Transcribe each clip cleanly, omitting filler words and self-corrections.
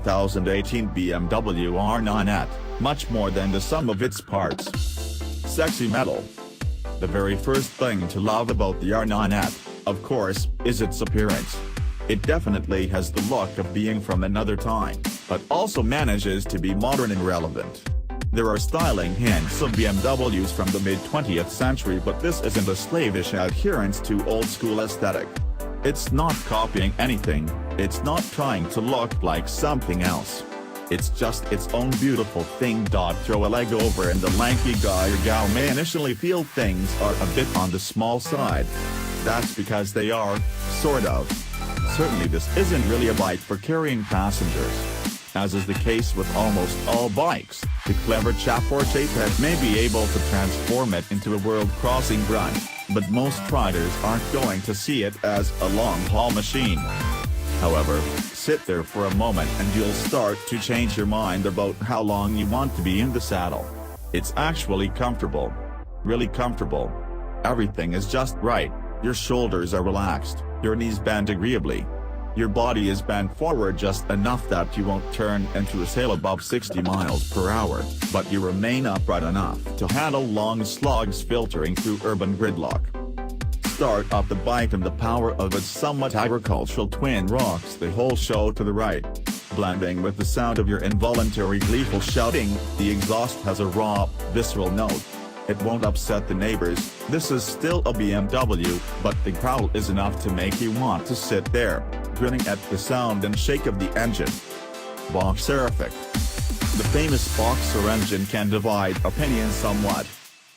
2018 BMW R nineT, much more than the sum of its parts. Sexy metal. The very first thing to love about the R nineT, of course, is its appearance. It definitely has the look of being from another time, but also manages to be modern and relevant. There are styling hints of BMWs from the mid-20th century, but this isn't a slavish adherence to old-school aesthetic. It's not copying anything, it's not trying to look like something else. It's just its own beautiful thing. Throw a leg over and the lanky guy or gal may initially feel things are a bit on the small side. That's because they are, sort of. Certainly this isn't really a bike for carrying passengers. As is the case with almost all bikes, the clever chap or chapette may be able to transform it into a world-crossing grunt, but most riders aren't going to see it as a long-haul machine. However, sit there for a moment and you'll start to change your mind about how long you want to be in the saddle. It's actually comfortable. Really comfortable. Everything is just right, your shoulders are relaxed, your knees bend agreeably. Your body is bent forward just enough that you won't turn into a sail above 60 miles per hour, but you remain upright enough to handle long slogs filtering through urban gridlock. Start up the bike and the power of its somewhat agricultural twin rocks the whole show to the right. Blending with the sound of your involuntary gleeful shouting, the exhaust has a raw, visceral note. It won't upset the neighbors. This is still a BMW, but the growl is enough to make you want to sit there, grinning at the sound and shake of the engine. Boxerific. The famous Boxer engine can divide opinions somewhat.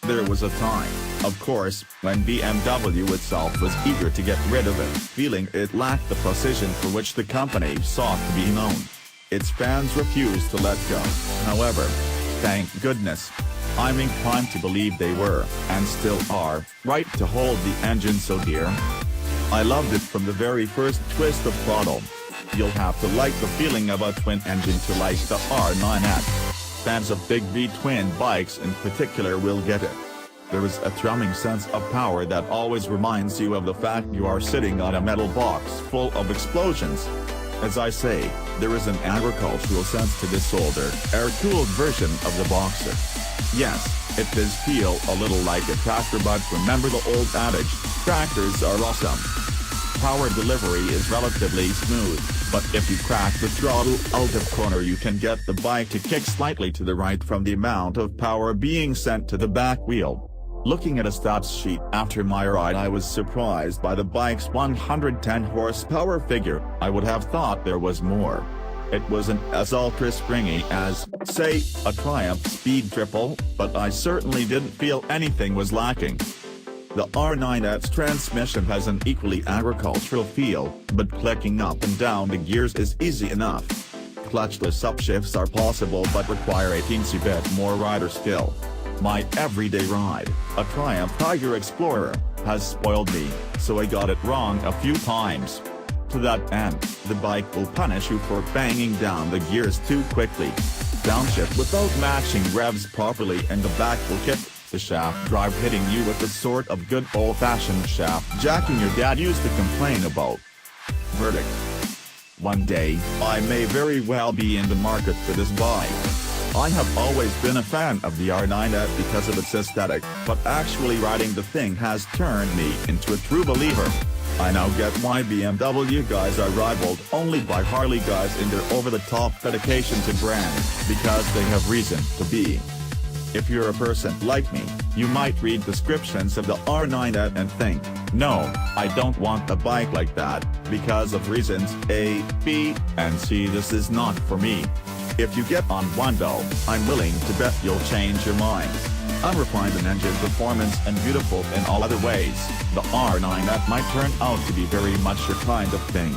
There was a time, of course, when BMW itself was eager to get rid of it, feeling it lacked the precision for which the company sought to be known. Its fans refused to let go, however. Thank goodness. I'm inclined to believe they were, and still are, right to hold the engine so dear. I loved it from the very first twist of throttle. You'll have to like the feeling of a twin engine to like the R nineT. Fans of big V-twin bikes in particular will get it. There is a thrumming sense of power that always reminds you of the fact you are sitting on a metal box full of explosions. As I say, there is an agricultural sense to this older, air-cooled version of the Boxer. Yes, it does feel a little like a tractor, but remember the old adage, tractors are awesome. Power delivery is relatively smooth, but if you crack the throttle out of corner you can get the bike to kick slightly to the right from the amount of power being sent to the back wheel. Looking at a stats sheet after my ride, I was surprised by the bike's 110 horsepower figure. I would have thought there was more. It wasn't as ultra-springy as, say, a Triumph Speed Triple, but I certainly didn't feel anything was lacking. The R nineT's transmission has an equally agricultural feel, but clicking up and down the gears is easy enough. Clutchless upshifts are possible but require a teensy bit more rider skill. My everyday ride, a Triumph Tiger Explorer, has spoiled me, so I got it wrong a few times. To that end, the bike will punish you for banging down the gears too quickly. Downshift without matching revs properly and the back will kick the shaft drive, hitting you with the sort of good old-fashioned shaft jacking your dad used to complain about. Verdict. One day, I may very well be in the market for this bike. I have always been a fan of the R nineT because of its aesthetic, but actually riding the thing has turned me into a true believer. I now get why BMW guys are rivaled only by Harley guys in their over-the-top dedication to brand, because they have reason to be. If you're a person like me, you might read descriptions of the R nineT and think, no, I don't want a bike like that, because of reasons A, B, and C. This is not for me. If you get on one though, I'm willing to bet you'll change your mind. Unrefined in engine performance and beautiful in all other ways, the R nineT might turn out to be very much your kind of thing.